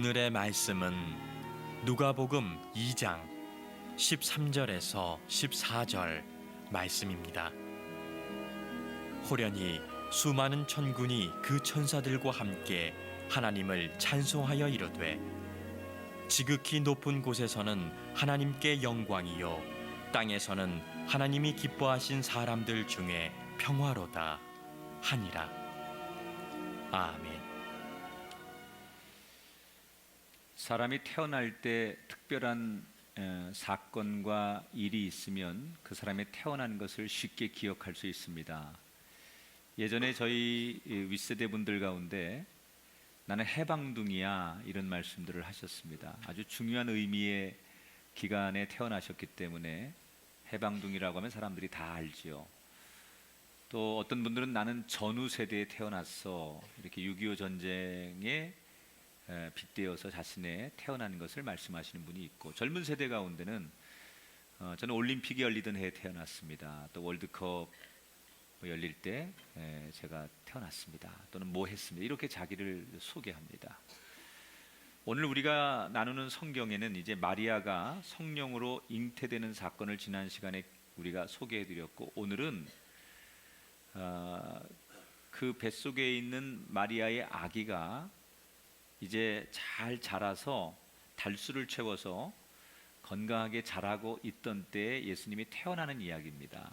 오늘의 말씀은 누가복음 2장 13절에서 14절 말씀입니다. 호련히 수많은 천군이 그 천사들과 함께 하나님을 찬송하여 이르되 지극히 높은 곳에서는 하나님께 영광이요 땅에서는 하나님이 기뻐하신 사람들 중에 평화로다 하니라. 아멘. 사람이 태어날 때 특별한 사건과 일이 있으면 그 사람이 태어난 것을 쉽게 기억할 수 있습니다. 예전에 저희 윗세대 분들 가운데 나는 해방둥이야 이런 말씀들을 하셨습니다. 아주 중요한 의미의 기간에 태어나셨기 때문에 해방둥이라고 하면 사람들이 다 알지요. 또 어떤 분들은 나는 전후 세대에 태어났어 이렇게 6.25 전쟁에 빗대어서 자신의 태어난 것을 말씀하시는 분이 있고, 젊은 세대 가운데는 저는 올림픽이 열리던 해에 태어났습니다. 또 월드컵 열릴 때 제가 태어났습니다. 또는 뭐 했습니다. 이렇게 자기를 소개합니다. 오늘 우리가 나누는 성경에는 이제 마리아가 성령으로 잉태되는 사건을 지난 시간에 우리가 소개해드렸고, 오늘은 그 뱃속에 있는 마리아의 아기가 이제 잘 자라서 달수를 채워서 건강하게 자라고 있던 때에 예수님이 태어나는 이야기입니다.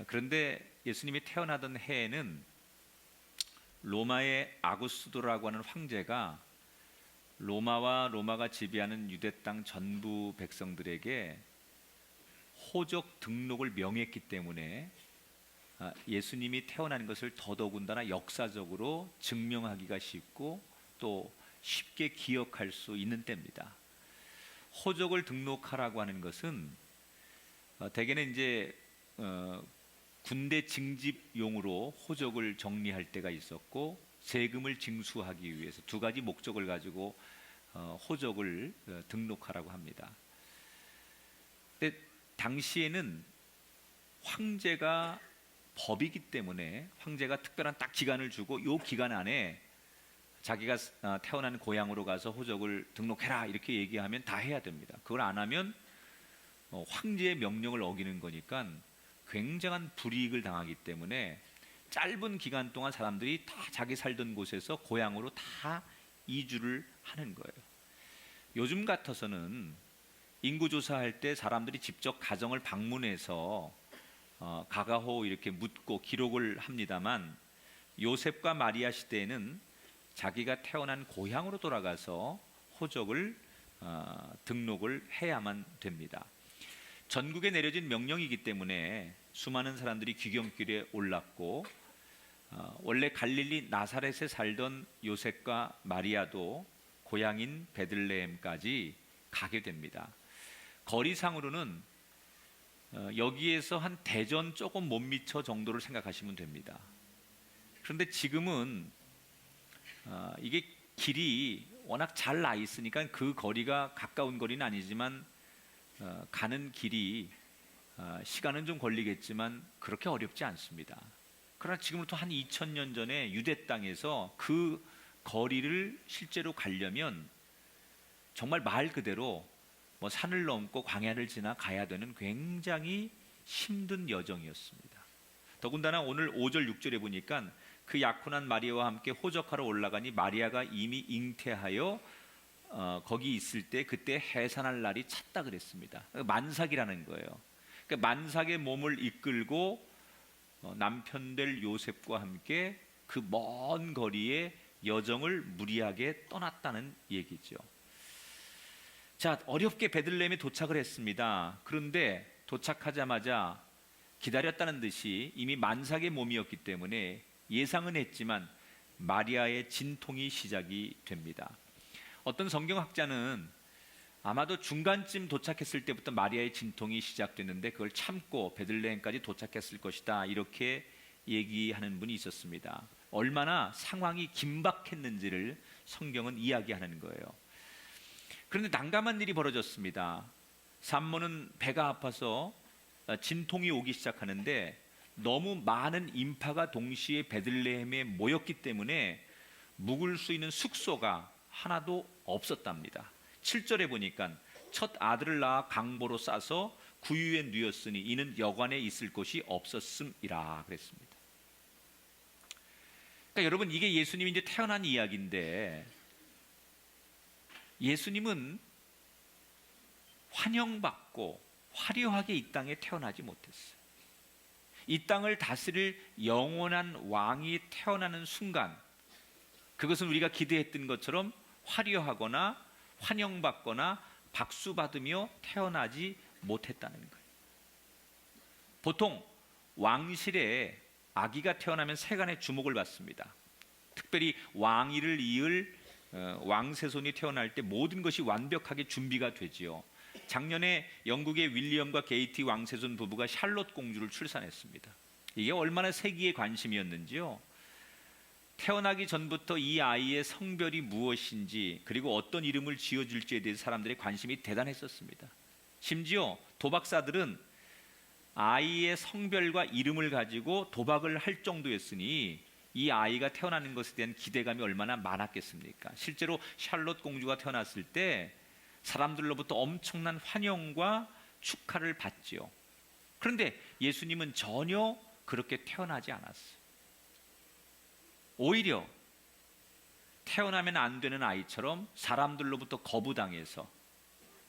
그런데 예수님이 태어나던 해에는 로마의 아구스도라고 하는 황제가 로마가 지배하는 유대 땅 전부 백성들에게 호적 등록을 명했기 때문에 예수님이 태어난 것을 더더군다나 역사적으로 증명하기가 쉽고 또 쉽게 기억할 수 있는 때입니다. 호적을 등록하라고 하는 것은 대개는 이제 군대 징집용으로 호적을 정리할 때가 있었고, 세금을 징수하기 위해서 두 가지 목적을 가지고 호적을 등록하라고 합니다. 근데 당시에는 황제가 법이기 때문에 황제가 특별한 딱 기간을 주고 이 기간 안에 자기가 태어난 고향으로 가서 호적을 등록해라 이렇게 얘기하면 다 해야 됩니다. 그걸 안 하면 황제의 명령을 어기는 거니까 굉장한 불이익을 당하기 때문에 짧은 기간 동안 사람들이 다 자기 살던 곳에서 고향으로 다 이주를 하는 거예요. 요즘 같아서는 인구조사할 때 사람들이 직접 가정을 방문해서 가가호 이렇게 묻고 기록을 합니다만, 요셉과 마리아 시대에는 자기가 태어난 고향으로 돌아가서 호적을 등록을 해야만 됩니다. 전국에 내려진 명령이기 때문에 수많은 사람들이 귀경길에 올랐고, 원래 갈릴리 나사렛에 살던 요셉과 마리아도 고향인 베들레헴까지 가게 됩니다. 거리상으로는 여기에서 한 대전 조금 못 미쳐 정도를 생각하시면 됩니다. 그런데 지금은 이게 길이 워낙 잘 나 있으니까 그 거리가 가까운 거리는 아니지만 가는 길이 시간은 좀 걸리겠지만 그렇게 어렵지 않습니다. 그러나 지금부터 한 2000년 전에 유대 땅에서 그 거리를 실제로 가려면 정말 말 그대로 뭐 산을 넘고 광야를 지나 가야 되는 굉장히 힘든 여정이었습니다. 더군다나 오늘 5절 6절에 보니까 그 약혼한 마리아와 함께 호적하러 올라가니 마리아가 이미 잉태하여 거기 있을 때 그때 해산할 날이 찼다 그랬습니다. 만삭이라는 거예요. 그러니까 만삭의 몸을 이끌고 남편 될 요셉과 함께 그 먼 거리의 여정을 무리하게 떠났다는 얘기죠. 자, 어렵게 베들레헴에 도착을 했습니다. 그런데 도착하자마자 기다렸다는 듯이 이미 만삭의 몸이었기 때문에 예상은 했지만 마리아의 진통이 시작이 됩니다. 어떤 성경학자는 아마도 중간쯤 도착했을 때부터 마리아의 진통이 시작됐는데 그걸 참고 베들레헴까지 도착했을 것이다 이렇게 얘기하는 분이 있었습니다. 얼마나 상황이 긴박했는지를 성경은 이야기하는 거예요. 그런데 난감한 일이 벌어졌습니다. 산모는 배가 아파서 진통이 오기 시작하는데 너무 많은 인파가 동시에 베들레헴에 모였기 때문에 묵을 수 있는 숙소가 하나도 없었답니다. 7절에 보니까 첫 아들을 낳아 강보로 싸서 구유에 누였으니 이는 여관에 있을 곳이 없었음이라 그랬습니다. 그러니까 여러분, 이게 예수님이 이제 태어난 이야기인데, 예수님은 환영받고 화려하게 이 땅에 태어나지 못했어요. 이 땅을 다스릴 영원한 왕이 태어나는 순간, 그것은 우리가 기대했던 것처럼 화려하거나 환영받거나 박수받으며 태어나지 못했다는 거예요. 보통 왕실에 아기가 태어나면 세간의 주목을 받습니다. 특별히 왕위를 이을 왕세손이 태어날 때 모든 것이 완벽하게 준비가 되지요. 작년에 영국의 윌리엄과 게이티 왕세손 부부가 샬롯 공주를 출산했습니다. 이게 얼마나 세기의 관심이었는지요. 태어나기 전부터 이 아이의 성별이 무엇인지, 그리고 어떤 이름을 지어줄지에 대해서 사람들의 관심이 대단했었습니다. 심지어 도박사들은 아이의 성별과 이름을 가지고 도박을 할 정도였으니 이 아이가 태어나는 것에 대한 기대감이 얼마나 많았겠습니까? 실제로 샬롯 공주가 태어났을 때 사람들로부터 엄청난 환영과 축하를 받지요. 그런데 예수님은 전혀 그렇게 태어나지 않았어요. 오히려 태어나면 안 되는 아이처럼 사람들로부터 거부당해서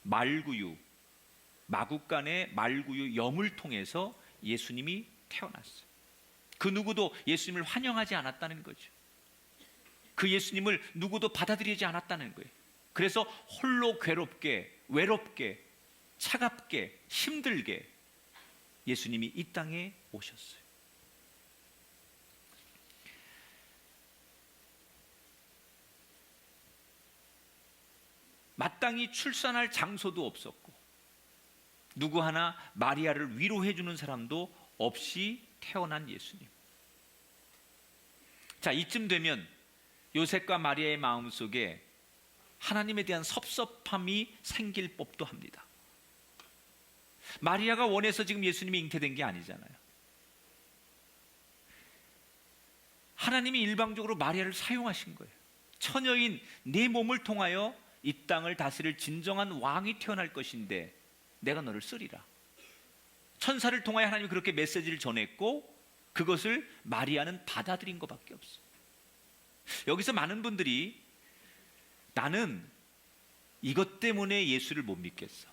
말구유, 마국간의 말구유 염을 통해서 예수님이 태어났어요. 그 누구도 예수님을 환영하지 않았다는 거죠. 그 예수님을 누구도 받아들이지 않았다는 거예요. 그래서 홀로 괴롭게, 외롭게, 차갑게, 힘들게 예수님이 이 땅에 오셨어요. 마땅히 출산할 장소도 없었고 누구 하나 마리아를 위로해 주는 사람도 없이 태어난 예수님. 자, 이쯤 되면 요셉과 마리아의 마음속에 하나님에 대한 섭섭함이 생길 법도 합니다. 마리아가 원해서 지금 예수님이 잉태된 게 아니잖아요. 하나님이 일방적으로 마리아를 사용하신 거예요. 처녀인 네 몸을 통하여 이 땅을 다스릴 진정한 왕이 태어날 것인데 내가 너를 쓰리라. 천사를 통하여 하나님이 그렇게 메시지를 전했고 그것을 마리아는 받아들인 것밖에 없어요. 여기서 많은 분들이 나는 이것 때문에 예수를 못 믿겠어.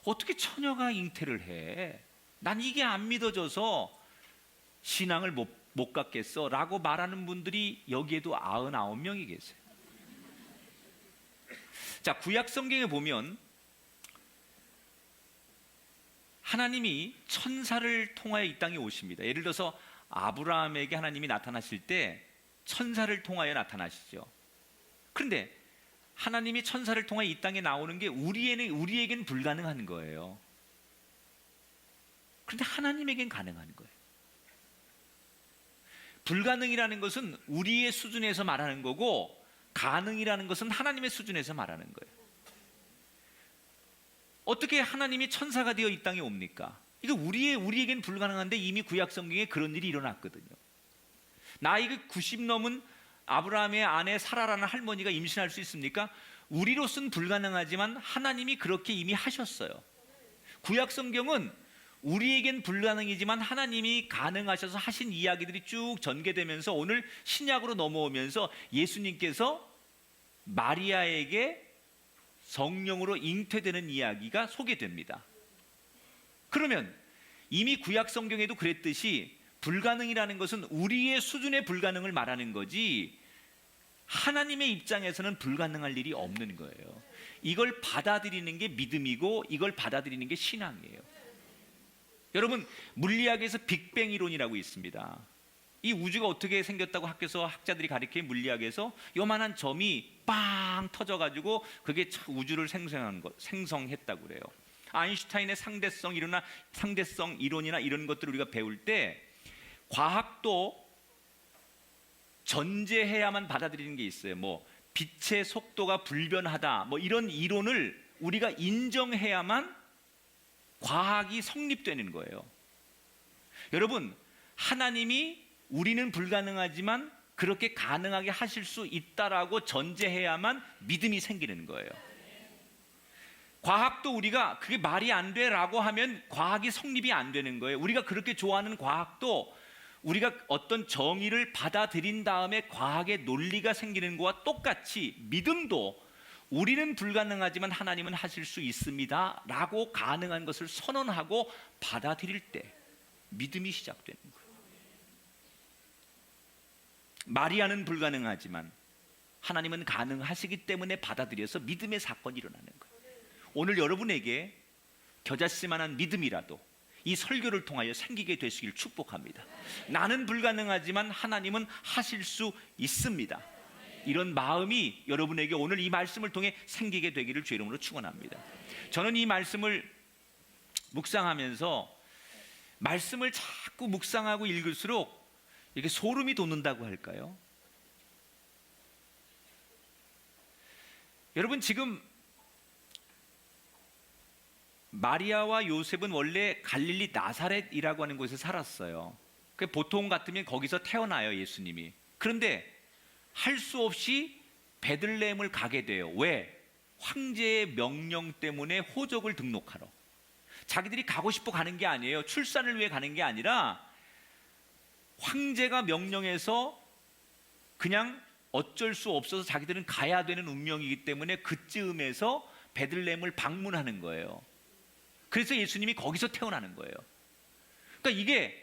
어떻게 처녀가 잉태를 해? 난 이게 안 믿어져서 신앙을 못 갖겠어 라고 말하는 분들이 여기에도 99명이 계세요. 자, 구약 성경에 보면 하나님이 천사를 통하여 이 땅에 오십니다. 예를 들어서 아브라함에게 하나님이 나타나실 때 천사를 통하여 나타나시죠. 그런데 하나님이 천사를 통하여 이 땅에 나오는 게 우리에겐 불가능한 거예요. 그런데 하나님에겐 가능한 거예요. 불가능이라는 것은 우리의 수준에서 말하는 거고 가능이라는 것은 하나님의 수준에서 말하는 거예요. 어떻게 하나님이 천사가 되어 이 땅에 옵니까? 이거 우리에겐 불가능한데 이미 구약 성경에 그런 일이 일어났거든요. 나이가 90 넘은 아브라함의 아내 사라라는 할머니가 임신할 수 있습니까? 우리로서는 불가능하지만 하나님이 그렇게 이미 하셨어요. 구약 성경은 우리에겐 불가능이지만 하나님이 가능하셔서 하신 이야기들이 쭉 전개되면서 오늘 신약으로 넘어오면서 예수님께서 마리아에게 성령으로 잉태되는 이야기가 소개됩니다. 그러면 이미 구약 성경에도 그랬듯이 불가능이라는 것은 우리의 수준의 불가능을 말하는 거지 하나님의 입장에서는 불가능할 일이 없는 거예요. 이걸 받아들이는 게 믿음이고 이걸 받아들이는 게 신앙이에요. 여러분, 물리학에서 빅뱅 이론이라고 있습니다. 이 우주가 어떻게 생겼다고 학교에서 학자들이 가르쳐 물리학에서 요만한 점이 빵 터져가지고 그게 우주를 생성했다고 그래요. 아인슈타인의 상대성 이론이나 이런 것들을 우리가 배울 때 과학도 전제해야만 받아들이는 게 있어요. 뭐 빛의 속도가 불변하다, 뭐 이런 이론을 우리가 인정해야만 과학이 성립되는 거예요. 여러분, 하나님이 우리는 불가능하지만 그렇게 가능하게 하실 수 있다라고 전제해야만 믿음이 생기는 거예요. 과학도 우리가 그게 말이 안 돼라고 하면 과학이 성립이 안 되는 거예요. 우리가 그렇게 좋아하는 과학도 우리가 어떤 정의를 받아들인 다음에 과학의 논리가 생기는 것과 똑같이 믿음도 우리는 불가능하지만 하나님은 하실 수 있습니다 라고 가능한 것을 선언하고 받아들일 때 믿음이 시작되는 거예요. 마리아는 불가능하지만 하나님은 가능하시기 때문에 받아들여서 믿음의 사건이 일어나는 거예요. 오늘 여러분에게 겨자씨만한 믿음이라도 이 설교를 통하여 생기게 되시길 축복합니다. 나는 불가능하지만 하나님은 하실 수 있습니다. 이런 마음이 여러분에게 오늘 이 말씀을 통해 생기게 되기를 주의 이름으로 축원합니다. 저는 이 말씀을 묵상하면서 말씀을 자꾸 묵상하고 읽을수록 이렇게 소름이 돋는다고 할까요? 여러분, 지금 마리아와 요셉은 원래 갈릴리 나사렛이라고 하는 곳에 살았어요. 보통 같으면 거기서 태어나요, 예수님이. 그런데 할 수 없이 베들레헴을 가게 돼요. 왜? 황제의 명령 때문에 호적을 등록하러. 자기들이 가고 싶어 가는 게 아니에요. 출산을 위해 가는 게 아니라 황제가 명령해서 그냥 어쩔 수 없어서 자기들은 가야 되는 운명이기 때문에 그쯤에서 베들레헴을 방문하는 거예요. 그래서 예수님이 거기서 태어나는 거예요. 그러니까 이게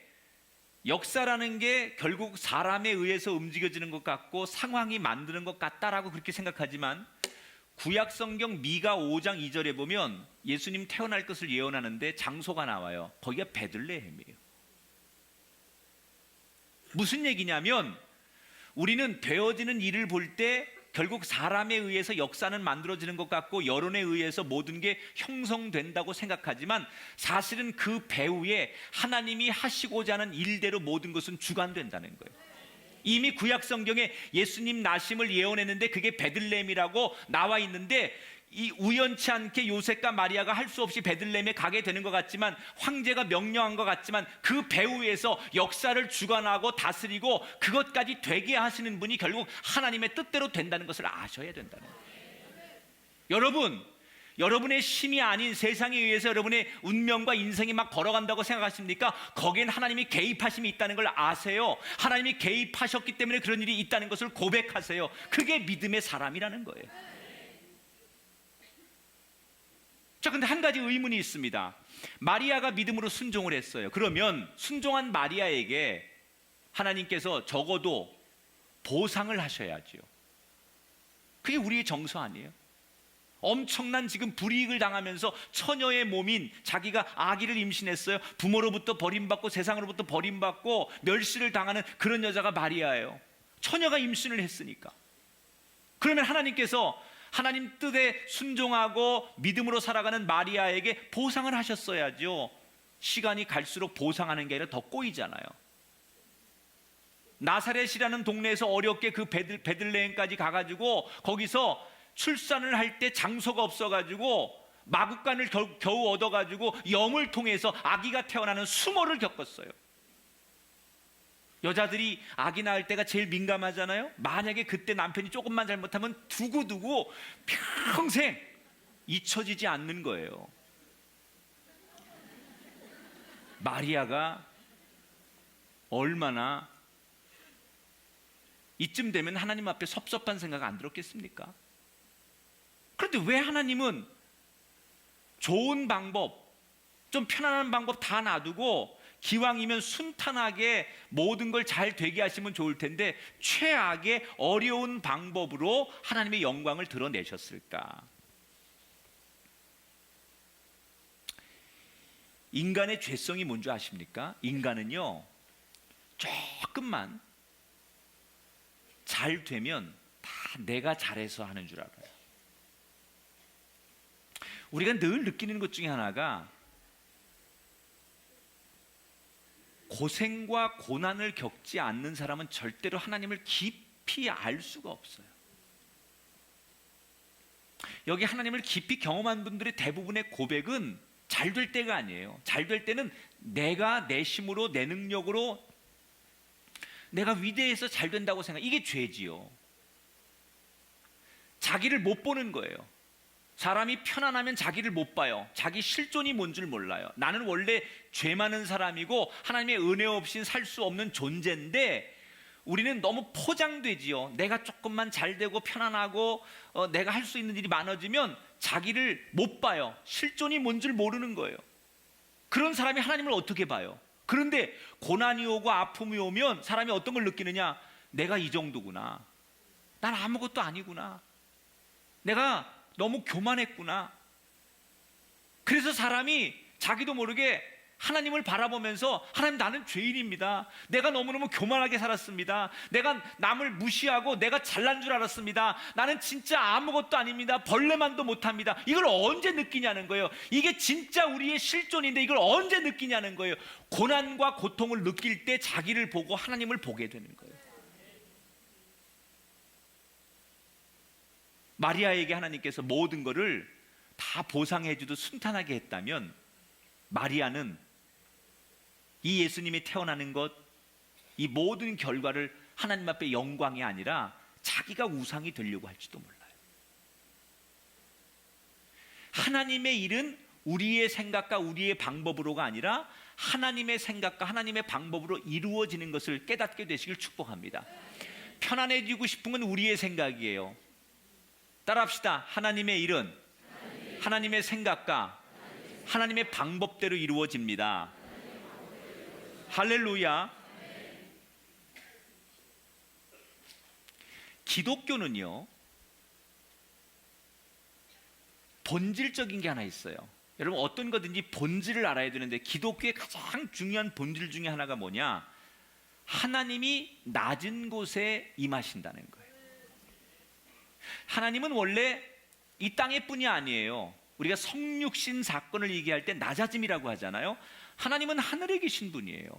역사라는 게 결국 사람에 의해서 움직여지는 것 같고 상황이 만드는 것 같다라고 그렇게 생각하지만 구약 성경 미가 5장 2절에 보면 예수님 태어날 것을 예언하는데 장소가 나와요. 거기가 베들레헴이에요. 무슨 얘기냐면 우리는 되어지는 일을 볼 때 결국 사람에 의해서 역사는 만들어지는 것 같고 여론에 의해서 모든 게 형성된다고 생각하지만 사실은 그 배후에 하나님이 하시고자 하는 일대로 모든 것은 주관된다는 거예요. 이미 구약 성경에 예수님 나심을 예언했는데 그게 베들레헴이라고 나와 있는데 이 우연치 않게 요셉과 마리아가 할 수 없이 베들레헴에 가게 되는 것 같지만 황제가 명령한 것 같지만 그 배후에서 역사를 주관하고 다스리고 그것까지 되게 하시는 분이 결국 하나님의 뜻대로 된다는 것을 아셔야 된다는 거예요. 여러분, 여러분의 힘이 아닌 세상에 의해서 여러분의 운명과 인생이 막 걸어간다고 생각하십니까? 거기엔 하나님이 개입하심이 있다는 걸 아세요. 하나님이 개입하셨기 때문에 그런 일이 있다는 것을 고백하세요. 그게 믿음의 사람이라는 거예요. 자, 근데 한 가지 의문이 있습니다. 마리아가 믿음으로 순종을 했어요. 그러면 순종한 마리아에게 하나님께서 적어도 보상을 하셔야죠. 그게 우리의 정서 아니에요? 엄청난 지금 불이익을 당하면서 처녀의 몸인 자기가 아기를 임신했어요. 부모로부터 버림받고 세상으로부터 버림받고 멸시를 당하는 그런 여자가 마리아예요. 처녀가 임신을 했으니까. 그러면 하나님께서 하나님 뜻에 순종하고 믿음으로 살아가는 마리아에게 보상을 하셨어야죠. 시간이 갈수록 보상하는 게 아니라 더 꼬이잖아요. 나사렛이라는 동네에서 어렵게 그 베들레헴까지 가가지고 거기서 출산을 할 때 장소가 없어가지고 마구간을 겨우 얻어가지고 염을 통해서 아기가 태어나는 수모를 겪었어요. 여자들이 아기 낳을 때가 제일 민감하잖아요. 만약에 그때 남편이 조금만 잘못하면 두고두고 평생 잊혀지지 않는 거예요. 마리아가 얼마나 이쯤 되면 하나님 앞에 섭섭한 생각 안 들었겠습니까? 그런데 왜 하나님은 좋은 방법, 좀 편안한 방법 다 놔두고 기왕이면 순탄하게 모든 걸 잘 되게 하시면 좋을 텐데 최악의 어려운 방법으로 하나님의 영광을 드러내셨을까? 인간의 죄성이 뭔지 아십니까? 인간은요, 조금만 잘 되면 다 내가 잘해서 하는 줄 알아요. 우리가 늘 느끼는 것 중에 하나가 고생과 고난을 겪지 않는 사람은 절대로 하나님을 깊이 알 수가 없어요. 여기 하나님을 깊이 경험한 분들의 대부분의 고백은 잘 될 때가 아니에요. 잘 될 때는 내가 내 힘으로 내 능력으로 내가 위대해서 잘 된다고 생각. 이게 죄지요. 자기를 못 보는 거예요. 사람이 편안하면 자기를 못 봐요. 자기 실존이 뭔 줄 몰라요. 나는 원래 죄 많은 사람이고 하나님의 은혜 없이는 살 수 없는 존재인데 우리는 너무 포장되지요. 내가 조금만 잘 되고 편안하고 내가 할 수 있는 일이 많아지면 자기를 못 봐요. 실존이 뭔 줄 모르는 거예요. 그런 사람이 하나님을 어떻게 봐요? 그런데 고난이 오고 아픔이 오면 사람이 어떤 걸 느끼느냐? 내가 이 정도구나. 난 아무것도 아니구나. 내가 너무 교만했구나. 그래서 사람이 자기도 모르게 하나님을 바라보면서 하나님, 나는 죄인입니다. 내가 너무너무 교만하게 살았습니다. 내가 남을 무시하고 내가 잘난 줄 알았습니다. 나는 진짜 아무것도 아닙니다. 벌레만도 못합니다. 이걸 언제 느끼냐는 거예요. 이게 진짜 우리의 실존인데 이걸 언제 느끼냐는 거예요. 고난과 고통을 느낄 때 자기를 보고 하나님을 보게 되는 거예요. 마리아에게 하나님께서 모든 것을 다 보상해 주도 순탄하게 했다면 마리아는 이 예수님이 태어나는 것, 이 모든 결과를 하나님 앞에 영광이 아니라 자기가 우상이 되려고 할지도 몰라요. 하나님의 일은 우리의 생각과 우리의 방법으로가 아니라 하나님의 생각과 하나님의 방법으로 이루어지는 것을 깨닫게 되시길 축복합니다. 편안해지고 싶은 건 우리의 생각이에요. 따라합시다. 하나님의 일은 하나님의 생각과 하나님의 방법대로 이루어집니다. 할렐루야. 기독교는요, 본질적인 게 하나 있어요. 여러분, 어떤 거든지 본질을 알아야 되는데 기독교의 가장 중요한 본질 중에 하나가 뭐냐? 하나님이 낮은 곳에 임하신다는 거예요. 하나님은 원래 이 땅의 뿐이 아니에요. 우리가 성육신 사건을 얘기할 때 낮아짐이라고 하잖아요. 하나님은 하늘에 계신 분이에요.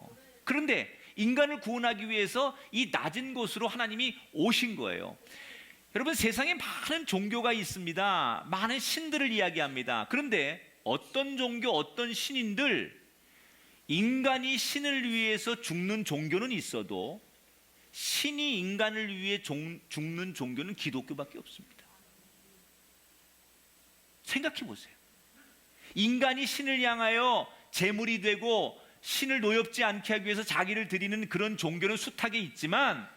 그런데 인간을 구원하기 위해서 이 낮은 곳으로 하나님이 오신 거예요. 여러분, 세상에 많은 종교가 있습니다. 많은 신들을 이야기합니다. 그런데 어떤 종교, 어떤 신인들, 인간이 신을 위해서 죽는 종교는 있어도 신이 인간을 위해 죽는 종교는 기독교밖에 없습니다. 생각해 보세요. 인간이 신을 향하여 제물이 되고 신을 노엽지 않게 하기 위해서 자기를 드리는 그런 종교는 숱하게 있지만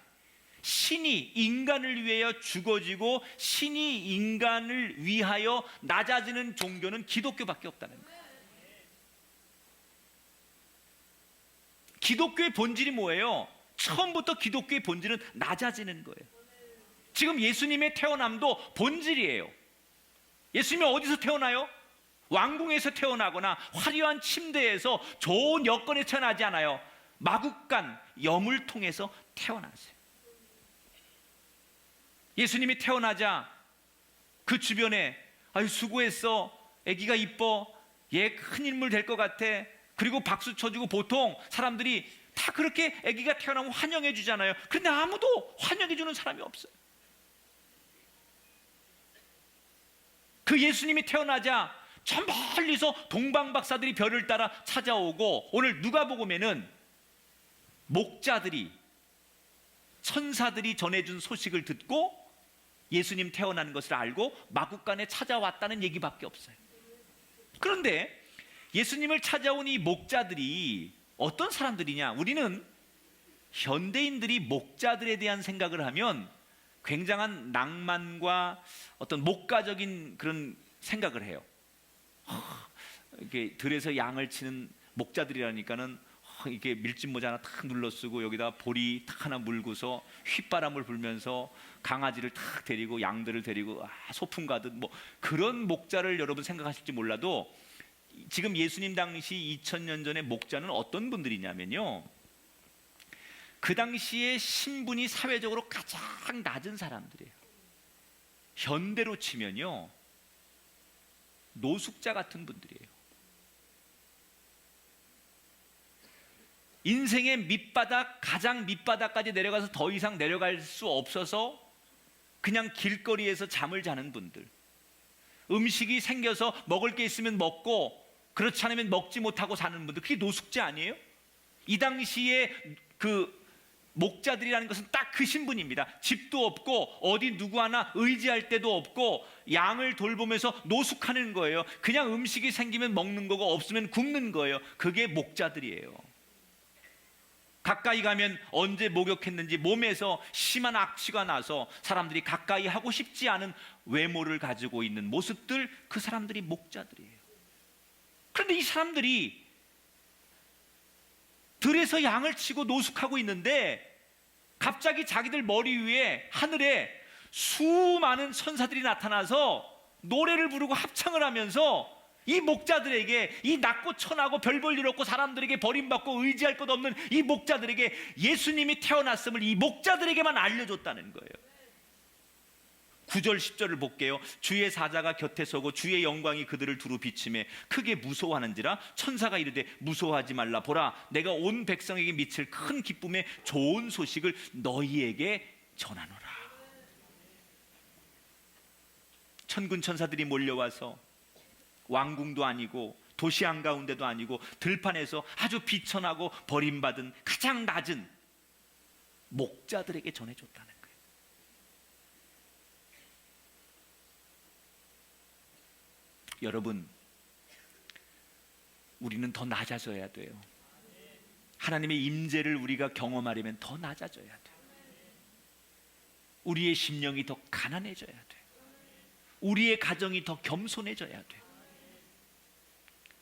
신이 인간을 위하여 죽어지고 신이 인간을 위하여 낮아지는 종교는 기독교밖에 없다는 거예요. 기독교의 본질이 뭐예요? 처음부터 기독교의 본질은 낮아지는 거예요. 지금 예수님의 태어남도 본질이에요. 예수님이 어디서 태어나요? 왕궁에서 태어나거나 화려한 침대에서 좋은 여건에 태어나지 않아요. 마국간 염을 통해서 태어나세요. 예수님이 태어나자 그 주변에 아유 수고했어, 아기가 이뻐, 얘 큰 인물 될 것 같아, 그리고 박수 쳐주고 보통 사람들이 다 그렇게 아기가 태어나면 환영해 주잖아요. 그런데 아무도 환영해 주는 사람이 없어요. 그 예수님이 태어나자 저 멀리서 동방박사들이 별을 따라 찾아오고 오늘 누가복음에는 목자들이, 천사들이 전해준 소식을 듣고 예수님 태어나는 것을 알고 마국간에 찾아왔다는 얘기밖에 없어요. 그런데 예수님을 찾아온 이 목자들이 어떤 사람들이냐? 우리는 현대인들이 목자들에 대한 생각을 하면 굉장한 낭만과 어떤 목가적인 그런 생각을 해요. 이렇게 들에서 양을 치는 목자들이라니까는 이렇게 밀짚 모자 하나 탁 눌러 쓰고 여기다 보리 탁 하나 물고서 휘바람을 불면서 강아지를 탁 데리고 양들을 데리고 소풍 가듯 뭐 그런 목자를 여러분 생각하실지 몰라도 지금 예수님 당시 2000년 전에 목자는 어떤 분들이냐면요, 그 당시에 신분이 사회적으로 가장 낮은 사람들이에요. 현대로 치면요 노숙자 같은 분들이에요. 인생의 밑바닥, 가장 밑바닥까지 내려가서 더 이상 내려갈 수 없어서 그냥 길거리에서 잠을 자는 분들, 음식이 생겨서 먹을 게 있으면 먹고 그렇지 않으면 먹지 못하고 사는 분들, 그게 노숙자 아니에요? 이 당시에 그 목자들이라는 것은 딱 그 신분입니다. 집도 없고 어디 누구 하나 의지할 데도 없고 양을 돌보면서 노숙하는 거예요. 그냥 음식이 생기면 먹는 거고 없으면 굶는 거예요. 그게 목자들이에요. 가까이 가면 언제 목욕했는지 몸에서 심한 악취가 나서 사람들이 가까이 하고 싶지 않은 외모를 가지고 있는 모습들, 그 사람들이 목자들이에요. 그런데 이 사람들이 들에서 양을 치고 노숙하고 있는데 갑자기 자기들 머리 위에 하늘에 수많은 천사들이 나타나서 노래를 부르고 합창을 하면서 이 목자들에게, 이 낮고 천하고 별 볼 일 없고 사람들에게 버림받고 의지할 것 없는 이 목자들에게 예수님이 태어났음을 이 목자들에게만 알려줬다는 거예요. 9절 10절을 볼게요. 주의 사자가 곁에 서고 주의 영광이 그들을 두루 비치매 크게 무서워하는지라 천사가 이르되 무서워하지 말라. 보라, 내가 온 백성에게 미칠 큰 기쁨의 좋은 소식을 너희에게 전하노라. 천군 천사들이 몰려와서 왕궁도 아니고 도시 한가운데도 아니고 들판에서 아주 비천하고 버림받은 가장 낮은 목자들에게 전해줬다는 거예요. 여러분, 우리는 더 낮아져야 돼요. 하나님의 임재를 우리가 경험하려면 더 낮아져야 돼요. 우리의 심령이 더 가난해져야 돼요. 우리의 가정이 더 겸손해져야 돼요.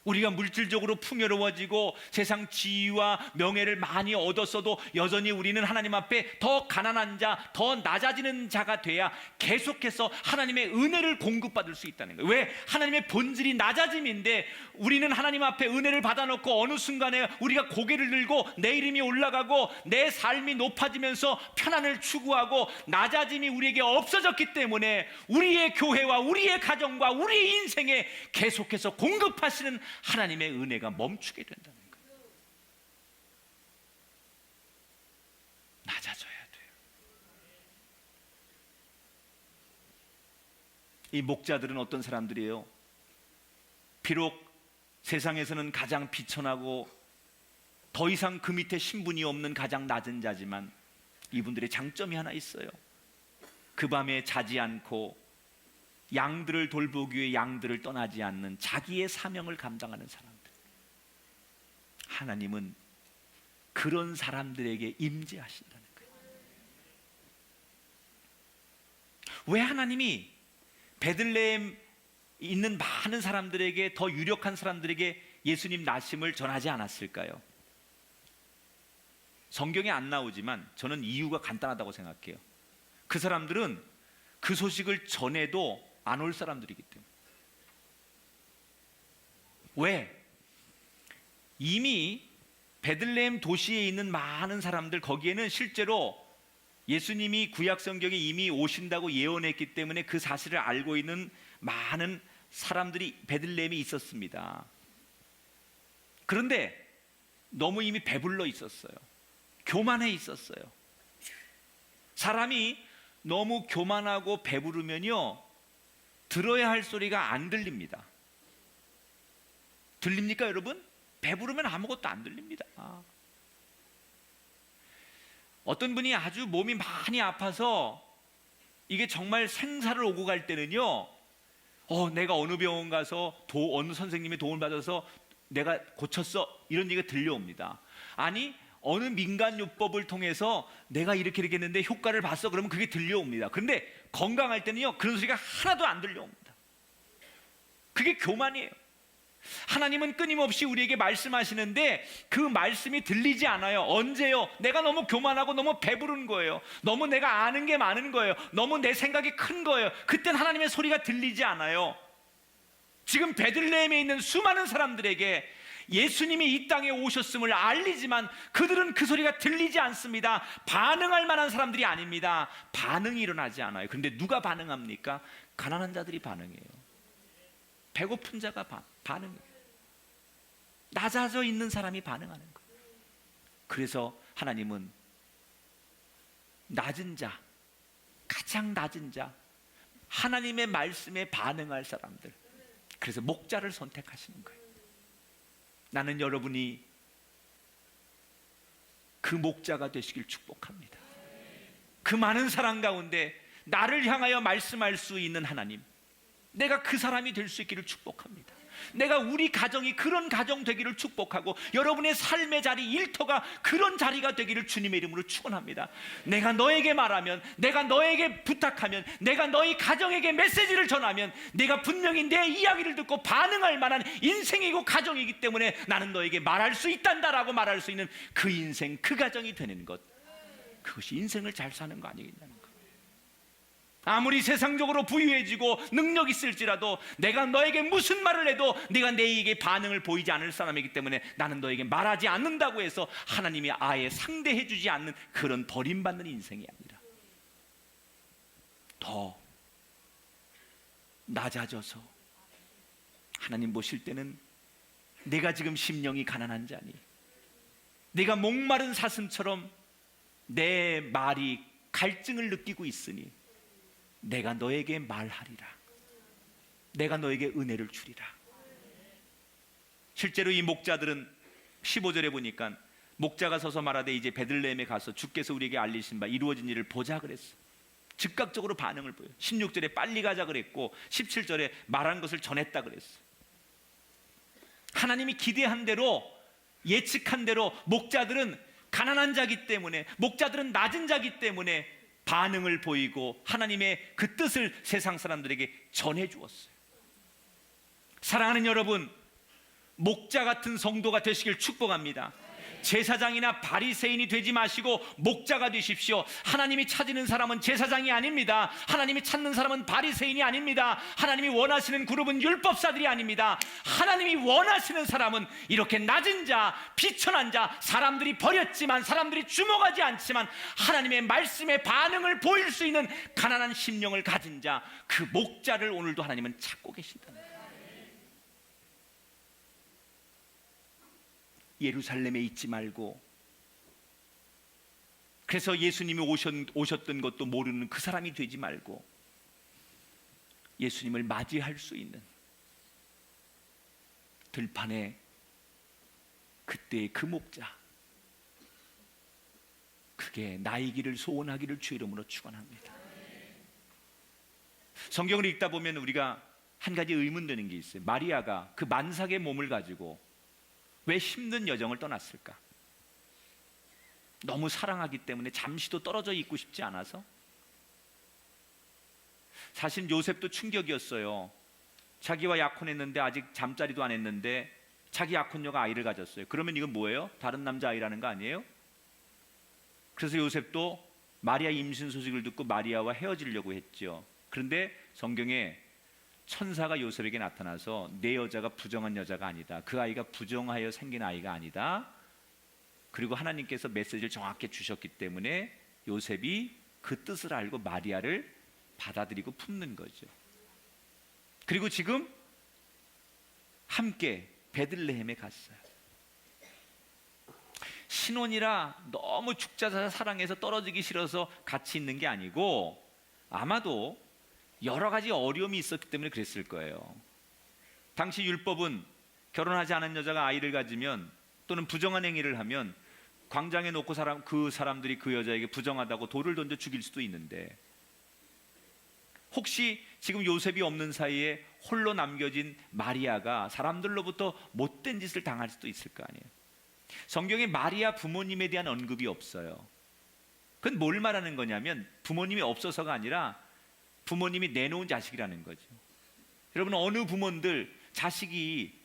우리가 물질적으로 풍요로워지고 세상 지위와 명예를 많이 얻었어도 여전히 우리는 하나님 앞에 더 가난한 자, 더 낮아지는 자가 돼야 계속해서 하나님의 은혜를 공급받을 수 있다는 거예요. 왜? 하나님의 본질이 낮아짐인데 우리는 하나님 앞에 은혜를 받아놓고 어느 순간에 우리가 고개를 들고 내 이름이 올라가고 내 삶이 높아지면서 편안을 추구하고 낮아짐이 우리에게 없어졌기 때문에 우리의 교회와 우리의 가정과 우리의 인생에 계속해서 공급하시는 하나님의 은혜가 멈추게 된다는 거예요. 낮아져야 돼요. 이 목자들은 어떤 사람들이에요? 비록 세상에서는 가장 비천하고 더 이상 그 밑에 신분이 없는 가장 낮은 자지만 이분들의 장점이 하나 있어요. 그 밤에 자지 않고 양들을 돌보기 위해 양들을 떠나지 않는 자기의 사명을 감당하는 사람들. 하나님은 그런 사람들에게 임재하신다는 거예요. 왜 하나님이 베들레헴 있는 많은 사람들에게, 더 유력한 사람들에게 예수님 나심을 전하지 않았을까요? 성경에 안 나오지만 저는 이유가 간단하다고 생각해요. 그 사람들은 그 소식을 전해도 안 올 사람들이기 때문에. 왜? 이미 베들레헴 도시에 있는 많은 사람들, 거기에는 실제로 예수님이 구약 성경에 이미 오신다고 예언했기 때문에 그 사실을 알고 있는 많은 사람들이 베들레헴에 있었습니다. 그런데 너무 이미 배불러 있었어요. 교만해 있었어요. 사람이 너무 교만하고 배부르면요, 들어야 할 소리가 안 들립니다. 들립니까, 여러분? 배부르면 아무것도 안 들립니다. 어떤 분이 아주 몸이 많이 아파서 이게 정말 생사를 오고 갈 때는요, 내가 어느 병원 가서 어느 선생님의 도움을 받아서 내가 고쳤어, 이런 얘기가 들려옵니다. 아니, 어느 민간요법을 통해서 내가 이렇게 했는데 효과를 봤어, 그러면 그게 들려옵니다. 그런데 건강할 때는요, 그런 소리가 하나도 안 들려옵니다. 그게 교만이에요. 하나님은 끊임없이 우리에게 말씀하시는데 그 말씀이 들리지 않아요. 언제요? 내가 너무 교만하고 너무 배부른 거예요. 너무 내가 아는 게 많은 거예요. 너무 내 생각이 큰 거예요. 그땐 하나님의 소리가 들리지 않아요. 지금 베들레헴에 있는 수많은 사람들에게 예수님이 이 땅에 오셨음을 알리지만 그들은 그 소리가 들리지 않습니다. 반응할 만한 사람들이 아닙니다. 반응이 일어나지 않아요. 그런데 누가 반응합니까? 가난한 자들이 반응해요. 배고픈 자가 반응해요. 낮아져 있는 사람이 반응하는 거예요. 그래서 하나님은 낮은 자, 가장 낮은 자, 하나님의 말씀에 반응할 사람들, 그래서 목자를 선택하시는 거예요. 나는 여러분이 그 목자가 되시길 축복합니다. 그 많은 사람 가운데 나를 향하여 말씀할 수 있는 하나님, 내가 그 사람이 될 수 있기를 축복합니다. 내가 우리 가정이 그런 가정 되기를 축복하고 여러분의 삶의 자리, 일터가 그런 자리가 되기를 주님의 이름으로 축원합니다. 내가 너에게 말하면, 내가 너에게 부탁하면, 내가 너희 가정에게 메시지를 전하면 내가 분명히 내 이야기를 듣고 반응할 만한 인생이고 가정이기 때문에 나는 너에게 말할 수 있단다라고 말할 수 있는 그 인생, 그 가정이 되는 것, 그것이 인생을 잘 사는 거 아니겠냐는 것. 아무리 세상적으로 부유해지고 능력 있을지라도 내가 너에게 무슨 말을 해도 네가 내게 반응을 보이지 않을 사람이기 때문에 나는 너에게 말하지 않는다고 해서 하나님이 아예 상대해 주지 않는 그런 버림받는 인생이 아니라 더 낮아져서 하나님 보실 때는 내가 지금 심령이 가난한 자니, 내가 목마른 사슴처럼 내 말이 갈증을 느끼고 있으니 내가 너에게 말하리라. 내가 너에게 은혜를 주리라. 실제로 이 목자들은 15절에 보니까 목자가 서서 말하되 이제 베들레헴에 가서 주께서 우리에게 알리신 바 이루어진 일을 보자 그랬어. 즉각적으로 반응을 보여. 16절에 빨리 가자 그랬고 17절에 말한 것을 전했다 그랬어. 하나님이 기대한 대로, 예측한 대로 목자들은 가난한 자기 때문에, 목자들은 낮은 자기 때문에 반응을 보이고 하나님의 그 뜻을 세상 사람들에게 전해 주었어요. 사랑하는 여러분, 목자 같은 성도가 되시길 축복합니다. 제사장이나 바리새인이 되지 마시고 목자가 되십시오. 하나님이 찾는 사람은 제사장이 아닙니다. 하나님이 찾는 사람은 바리새인이 아닙니다. 하나님이 원하시는 그룹은 율법사들이 아닙니다. 하나님이 원하시는 사람은 이렇게 낮은 자, 비천한 자, 사람들이 버렸지만, 사람들이 주목하지 않지만 하나님의 말씀에 반응을 보일 수 있는 가난한 심령을 가진 자, 그 목자를 오늘도 하나님은 찾고 계시다. 예루살렘에 있지 말고, 그래서 예수님이 오셨던 것도 모르는 그 사람이 되지 말고 예수님을 맞이할 수 있는 들판에 그때의 그 목자, 그게 나이기를 소원하기를 주 이름으로 축원합니다. 성경을 읽다 보면 우리가 한 가지 의문되는 게 있어요. 마리아가 그 만삭의 몸을 가지고 왜 힘든 여정을 떠났을까? 너무 사랑하기 때문에 잠시도 떨어져 있고 싶지 않아서? 사실 요셉도 충격이었어요. 자기와 약혼했는데 아직 잠자리도 안 했는데 자기 약혼녀가 아이를 가졌어요. 그러면 이건 뭐예요? 다른 남자 아이라는 거 아니에요? 그래서 요셉도 마리아 임신 소식을 듣고 마리아와 헤어지려고 했죠. 그런데 성경에 천사가 요셉에게 나타나서 내 여자가 부정한 여자가 아니다. 그 아이가 부정하여 생긴 아이가 아니다. 그리고 하나님께서 메시지를 정확히 주셨기 때문에 요셉이 그 뜻을 알고 마리아를 받아들이고 품는 거죠. 그리고 지금 함께 베들레헴에 갔어요. 신혼이라 너무 죽자 사랑해서 떨어지기 싫어서 같이 있는 게 아니고 아마도 여러 가지 어려움이 있었기 때문에 그랬을 거예요. 당시 율법은 결혼하지 않은 여자가 아이를 가지면 또는 부정한 행위를 하면 광장에 놓고 그 사람들이 그 여자에게 부정하다고 돌을 던져 죽일 수도 있는데, 혹시 지금 요셉이 없는 사이에 홀로 남겨진 마리아가 사람들로부터 못된 짓을 당할 수도 있을 거 아니에요. 성경에 마리아 부모님에 대한 언급이 없어요. 그건 뭘 말하는 거냐면 부모님이 없어서가 아니라 부모님이 내놓은 자식이라는 거죠. 여러분, 어느 부모들 자식이,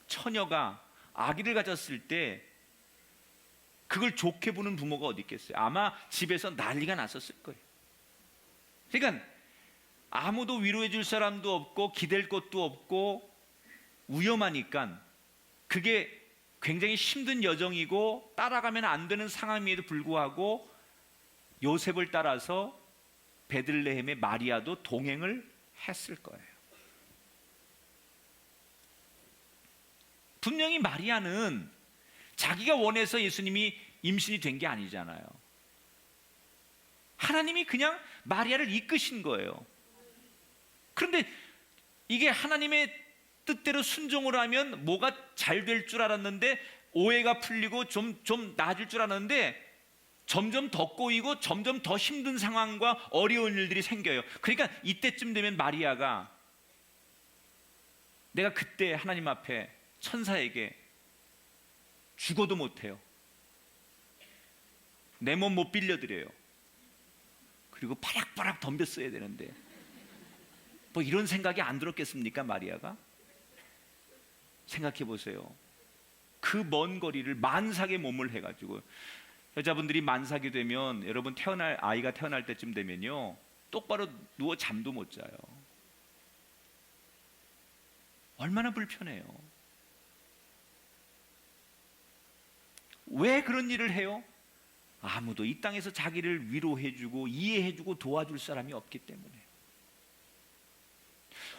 처녀가 아기를 가졌을 때 그걸 좋게 보는 부모가 어디 있겠어요? 아마 집에서 난리가 났었을 거예요. 그러니까 아무도 위로해 줄 사람도 없고 기댈 것도 없고 위험하니까 그게 굉장히 힘든 여정이고 따라가면 안 되는 상황임에도 불구하고 요셉을 따라서 베들레헴의 마리아도 동행을 했을 거예요. 분명히 마리아는 자기가 원해서 예수님이 임신이 된 게 아니잖아요. 하나님이 그냥 마리아를 이끄신 거예요. 그런데 이게 하나님의 뜻대로 순종을 하면 뭐가 잘 될 줄 알았는데 오해가 풀리고 좀 나아질 줄 알았는데 점점 더 꼬이고 점점 더 힘든 상황과 어려운 일들이 생겨요. 그러니까 이때쯤 되면 마리아가 내가 그때 하나님 앞에 천사에게 죽어도 못해요. 내 몸 못 빌려드려요. 그리고 바락바락 덤볐어야 되는데 뭐 이런 생각이 안 들었겠습니까? 마리아가 생각해 보세요. 그 먼 거리를 만삭의 몸을 해가지고, 여자분들이 만삭이 되면 여러분 아이가 태어날 때쯤 되면요 똑바로 누워 잠도 못 자요. 얼마나 불편해요. 왜 그런 일을 해요? 아무도 이 땅에서 자기를 위로해주고 이해해주고 도와줄 사람이 없기 때문에.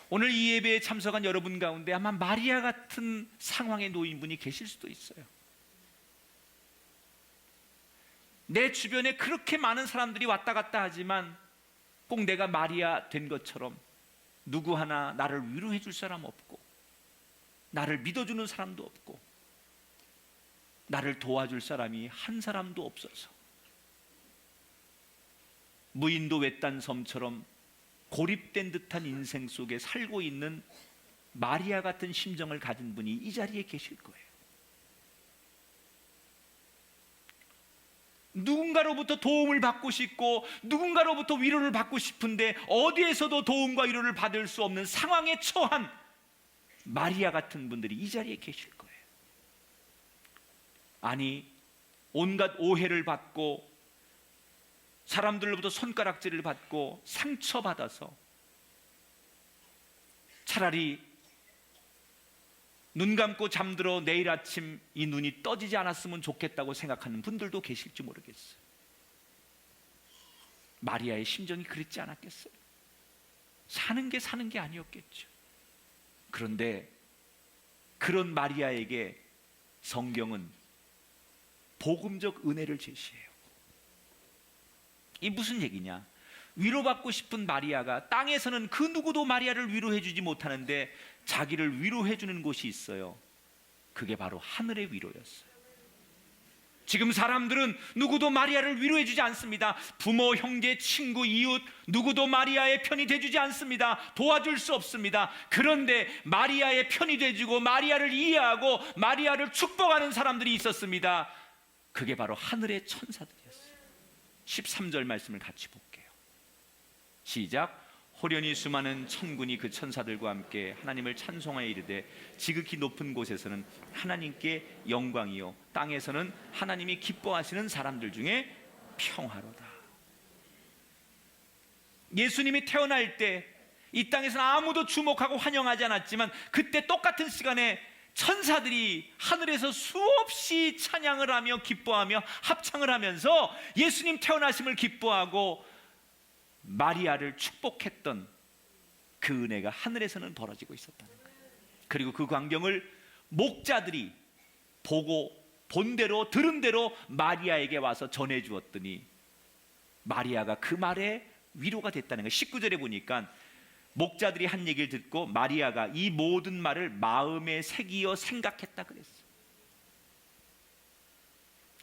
오늘 이 예배에 참석한 여러분 가운데 아마 마리아 같은 상황에 놓인 분이 계실 수도 있어요. 내 주변에 그렇게 많은 사람들이 왔다 갔다 하지만 꼭 내가 마리아 된 것처럼 누구 하나 나를 위로해 줄 사람 없고, 나를 믿어주는 사람도 없고, 나를 도와줄 사람이 한 사람도 없어서 무인도 외딴 섬처럼 고립된 듯한 인생 속에 살고 있는 마리아 같은 심정을 가진 분이 이 자리에 계실 거예요. 누군가로부터 도움을 받고 싶고 누군가로부터 위로를 받고 싶은데 어디에서도 도움과 위로를 받을 수 없는 상황에 처한 마리아 같은 분들이 이 자리에 계실 거예요. 아니, 온갖 오해를 받고 사람들로부터 손가락질을 받고 상처받아서 차라리 눈 감고 잠들어 내일 아침 이 눈이 떠지지 않았으면 좋겠다고 생각하는 분들도 계실지 모르겠어요. 마리아의 심정이 그랬지 않았겠어요? 사는 게 아니었겠죠. 그런데 그런 마리아에게 성경은 복음적 은혜를 제시해요. 이 무슨 얘기냐? 위로받고 싶은 마리아가 땅에서는 그 누구도 마리아를 위로해주지 못하는데 자기를 위로해주는 곳이 있어요. 그게 바로 하늘의 위로였어요. 지금 사람들은 누구도 마리아를 위로해주지 않습니다. 부모, 형제, 친구, 이웃 누구도 마리아의 편이 돼주지 않습니다. 도와줄 수 없습니다. 그런데 마리아의 편이 돼주고 마리아를 이해하고 마리아를 축복하는 사람들이 있었습니다. 그게 바로 하늘의 천사들이었어요. 13절 말씀을 같이 볼게요. 시작. 호련히 수많은 천군이 그 천사들과 함께 하나님을 찬송하여 이르되 지극히 높은 곳에서는 하나님께 영광이요 땅에서는 하나님이 기뻐하시는 사람들 중에 평화로다. 예수님이 태어날 때 이 땅에서는 아무도 주목하고 환영하지 않았지만 그때 똑같은 시간에 천사들이 하늘에서 수없이 찬양을 하며 기뻐하며 합창을 하면서 예수님 태어나심을 기뻐하고 마리아를 축복했던 그 은혜가 하늘에서는 벌어지고 있었다는 거예요. 그리고 그 광경을 목자들이 보고 본 대로 들은 대로 마리아에게 와서 전해 주었더니 마리아가 그 말에 위로가 됐다는 거예요. 19절에 보니까 목자들이 한 얘기를 듣고 마리아가 이 모든 말을 마음에 새기어 생각했다 그랬어요.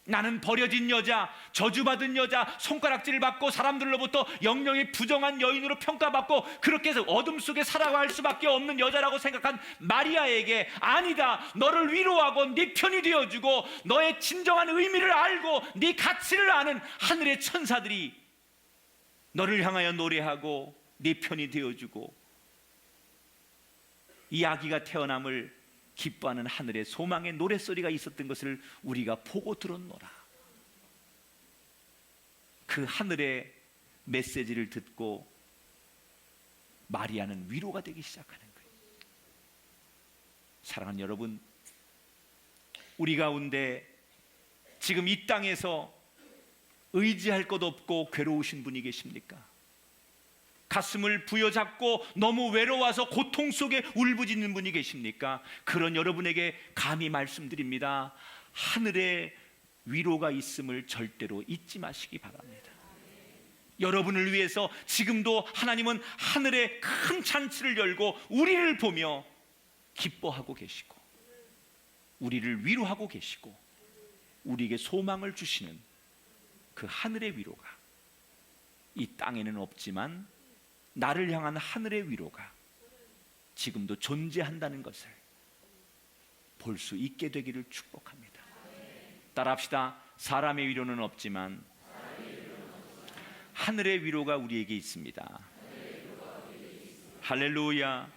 나는 버려진 여자, 저주받은 여자, 손가락질을 받고 사람들로부터 영영이 부정한 여인으로 평가받고 그렇게 해서 어둠 속에 살아갈 수밖에 없는 여자라고 생각한 마리아에게 아니다, 너를 위로하고 네 편이 되어주고 너의 진정한 의미를 알고 네 가치를 아는 하늘의 천사들이 너를 향하여 노래하고 네 편이 되어주고 이 아기가 태어남을 기뻐하는 하늘의 소망의 노랫소리가 있었던 것을 우리가 보고 들었노라. 그 하늘의 메시지를 듣고 마리아는 위로가 되기 시작하는 거예요. 사랑하는 여러분, 우리 가운데 지금 이 땅에서 의지할 것 없고 괴로우신 분이 계십니까? 가슴을 부여잡고 너무 외로워서 고통 속에 울부짖는 분이 계십니까? 그런 여러분에게 감히 말씀드립니다. 하늘에 위로가 있음을 절대로 잊지 마시기 바랍니다. 여러분을 위해서 지금도 하나님은 하늘에 큰 잔치를 열고 우리를 보며 기뻐하고 계시고 우리를 위로하고 계시고 우리에게 소망을 주시는 그 하늘의 위로가 이 땅에는 없지만 나를 향한 하늘의 위로가 지금도 존재한다는 것을 볼 수 있게 되기를 축복합니다. 따라합시다. 사람의 위로는 없지만 하늘의 위로가 우리에게 있습니다. 할렐루야,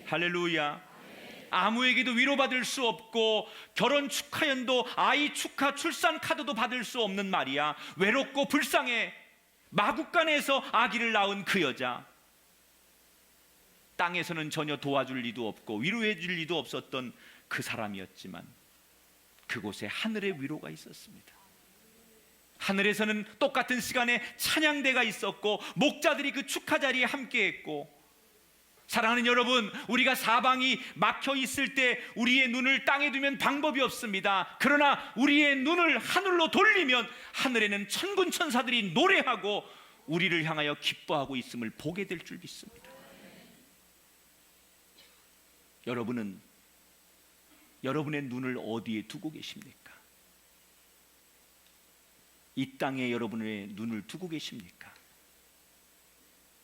할렐루야. 아무에게도 위로받을 수 없고 결혼 축하연도 아이 축하 출산 카드도 받을 수 없는 마리아, 외롭고 불쌍해 마국간에서 아기를 낳은 그 여자, 땅에서는 전혀 도와줄 리도 없고 위로해 줄 리도 없었던 그 사람이었지만 그곳에 하늘의 위로가 있었습니다. 하늘에서는 똑같은 시간에 찬양대가 있었고 목자들이 그 축하 자리에 함께했고, 사랑하는 여러분, 우리가 사방이 막혀 있을 때 우리의 눈을 땅에 두면 방법이 없습니다. 그러나 우리의 눈을 하늘로 돌리면 하늘에는 천군 천사들이 노래하고 우리를 향하여 기뻐하고 있음을 보게 될 줄 믿습니다. 여러분은 여러분의 눈을 어디에 두고 계십니까? 이 땅에 여러분의 눈을 두고 계십니까?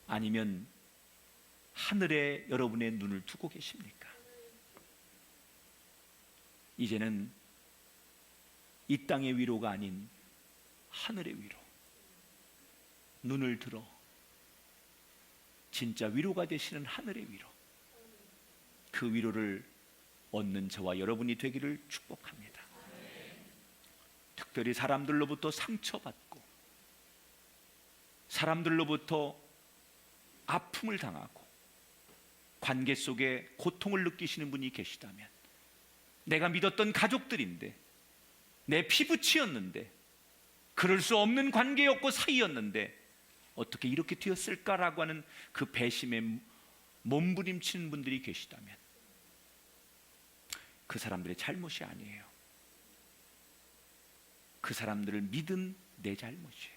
아니면 하늘에 여러분의 눈을 두고 계십니까? 이제는 이 땅의 위로가 아닌 하늘의 위로, 눈을 들어 진짜 위로가 되시는 하늘의 위로, 그 위로를 얻는 저와 여러분이 되기를 축복합니다. 특별히 사람들로부터 상처받고 사람들로부터 아픔을 당하고 관계 속에 고통을 느끼시는 분이 계시다면, 내가 믿었던 가족들인데 내 피부치였는데 그럴 수 없는 관계였고 사이였는데 어떻게 이렇게 되었을까라고 하는 그 배심에 몸부림치는 분들이 계시다면 그 사람들의 잘못이 아니에요. 그 사람들을 믿은 내 잘못이에요.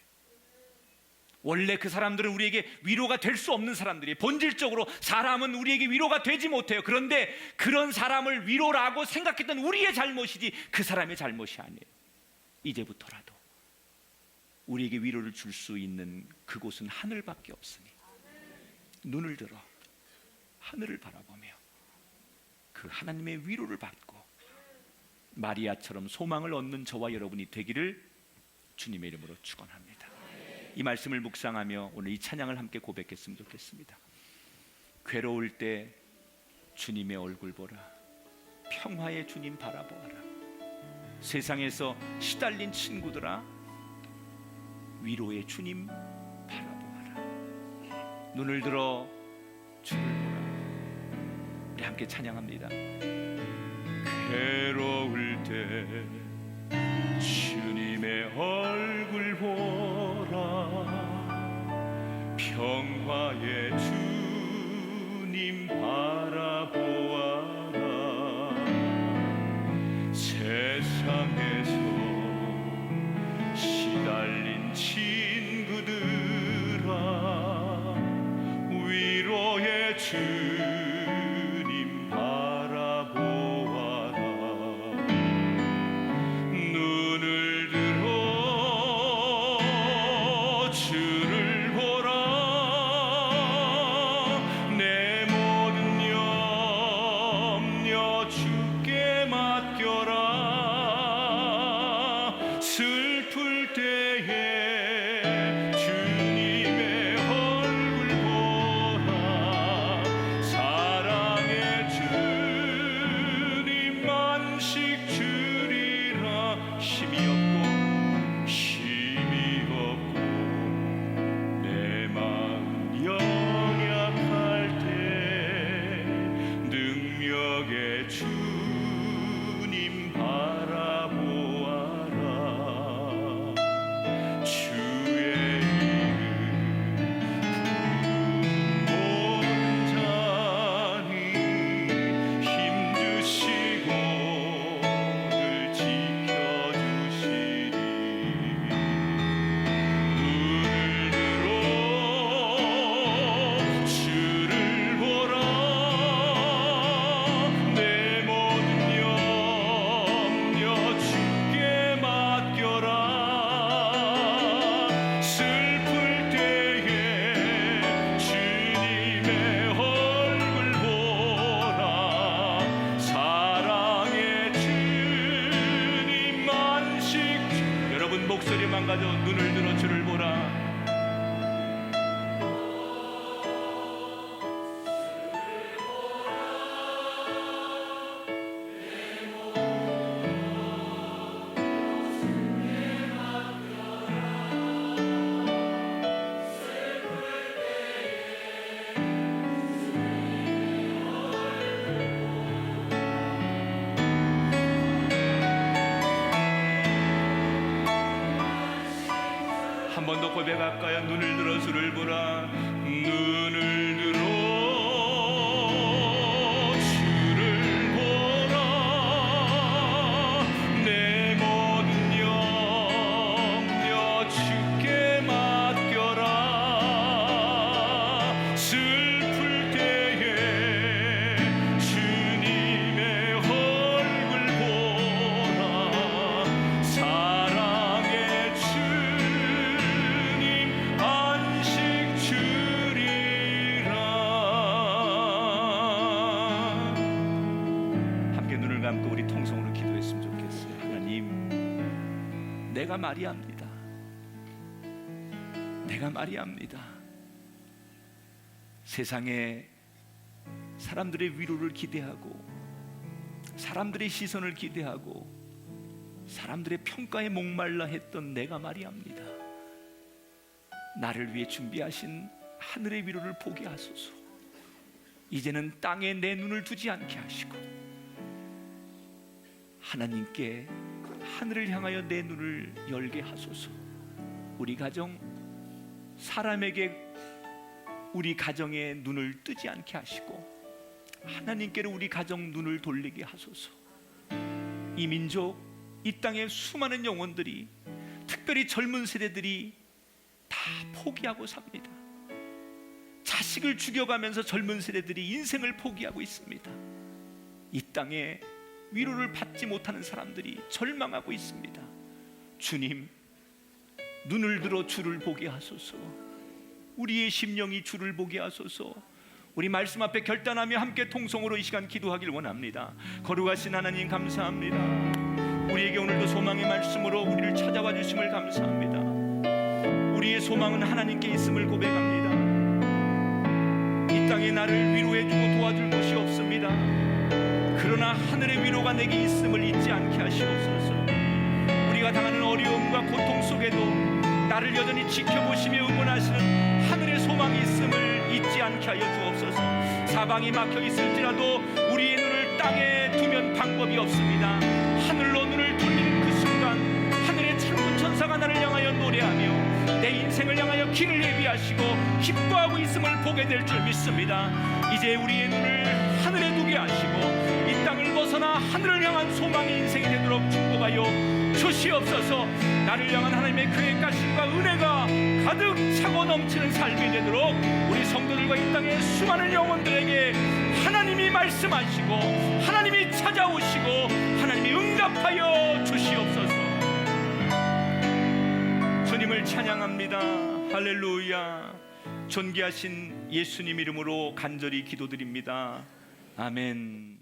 원래 그 사람들은 우리에게 위로가 될 수 없는 사람들이에요. 본질적으로 사람은 우리에게 위로가 되지 못해요. 그런데 그런 사람을 위로라고 생각했던 우리의 잘못이지 그 사람의 잘못이 아니에요. 이제부터라도 우리에게 위로를 줄 수 있는 그곳은 하늘밖에 없으니 눈을 들어 하늘을 바라보며 그 하나님의 위로를 받고 마리아처럼 소망을 얻는 저와 여러분이 되기를 주님의 이름으로 축원합니다. 이 말씀을 묵상하며 오늘 이 찬양을 함께 고백했으면 좋겠습니다. 괴로울 때 주님의 얼굴 보라, 평화의 주님 바라보아라. 세상에서 시달린 친구들아, 위로의 주님 바라보아라. 눈을 들어 주를 보라. 우리 함께 찬양합니다. 괴로울 때 주님의 얼굴 보라, 평화의 주님 바라보아라. 세상에서 시달린 친구들아, 위로의 주님 바라보아라. 눈을 들어 주를 보라, 내 모든 염려 주께 맡겨라. 슬플 때에 주님의 얼굴 보라, 사랑의 주님 안식 주리라. 힘이 없고 내 마음 연약할 때 능력의 주님 바라보아라. 주의 이름 온전히 힘주시고 늘 지켜주시리. 눈을 들어 주를 보라, 내 가져 눈을 들어 주를 보라. 한 번 더 고백할까요? 눈을 들어 주를 보라. 눈을 들어 주를 보라. 내 모든 염려 주께 맡겨라. 슬플 때에 주님의 얼굴 보라. 사랑의 안식 주리라. 함께 눈을 감고 우리 통성으로 기도했으면 좋겠어요. 하나님, 내가 마리아입니다. 내가 마리아입니다. 세상에 사람들의 위로를 기대하고, 사람들의 시선을 기대하고, 사람들의 평가에 목말라 했던 내가 마리아입니다. 나를 위해 준비하신 하늘의 위로를 보게 하소서. 이제는 땅에 내 눈을 두지 않게 하시고, 하나님께 하늘을 향하여 내 눈을 열게 하소서. 우리 가정, 사람에게 우리 가정의 눈을 뜨지 않게 하시고, 하나님께로 우리 가정 눈을 돌리게 하소서. 이 민족, 이 땅의 수많은 영혼들이, 특별히 젊은 세대들이 다 포기하고 삽니다. 자식을 죽여가면서 젊은 세대들이 인생을 포기하고 있습니다. 이 땅에 위로를 받지 못하는 사람들이 절망하고 있습니다. 주님, 눈을 들어 주를 보게 하소서. 우리의 심령이 주를 보게 하소서. 우리 말씀 앞에 결단하며 함께 통성으로 이 시간 기도하길 원합니다. 거룩하신 하나님, 감사합니다. 우리에게 오늘도 소망의 말씀으로 우리를 찾아와 주심을 감사합니다. 우리의 소망은 하나님께 있음을 고백합니다. 이 땅에 나를 위로해주고 도와줄 곳이 없습니다. 그러나 하늘의 위로가 내게 있음을 잊지 않게 하시옵소서. 우리가 당하는 어려움과 고통 속에도 나를 여전히 지켜보시며 응원하시는 하늘의 소망이 있음을 잊지 않게 하여 주옵소서. 사방이 막혀 있을지라도 우리의 눈을 땅에 두면 방법이 없습니다. 하늘로 눈을 돌리는 그 순간 하늘의 창문 천사가 나를 향하여 노래하며 내 인생을 향하여 길을 예비하시고 기뻐하고 있음을 보게 될 줄 믿습니다. 이제 우리의 눈을 하늘에 두게 하시고 이 땅을 벗어나 하늘을 향한 소망의 인생이 되도록 축복하여 주시옵소서. 나를 향한 하나님의 계획하심과 은혜가 가득 차고 넘치는 삶이 되도록 우리 성도들과 이 땅의 수많은 영혼들에게 하나님이 말씀하시고 하나님이 찾아오시고 하나님이 응답하여 주시옵소서. 주님을 찬양합니다. 할렐루야. 존귀하신 예수님 이름으로 간절히 기도드립니다. 아멘.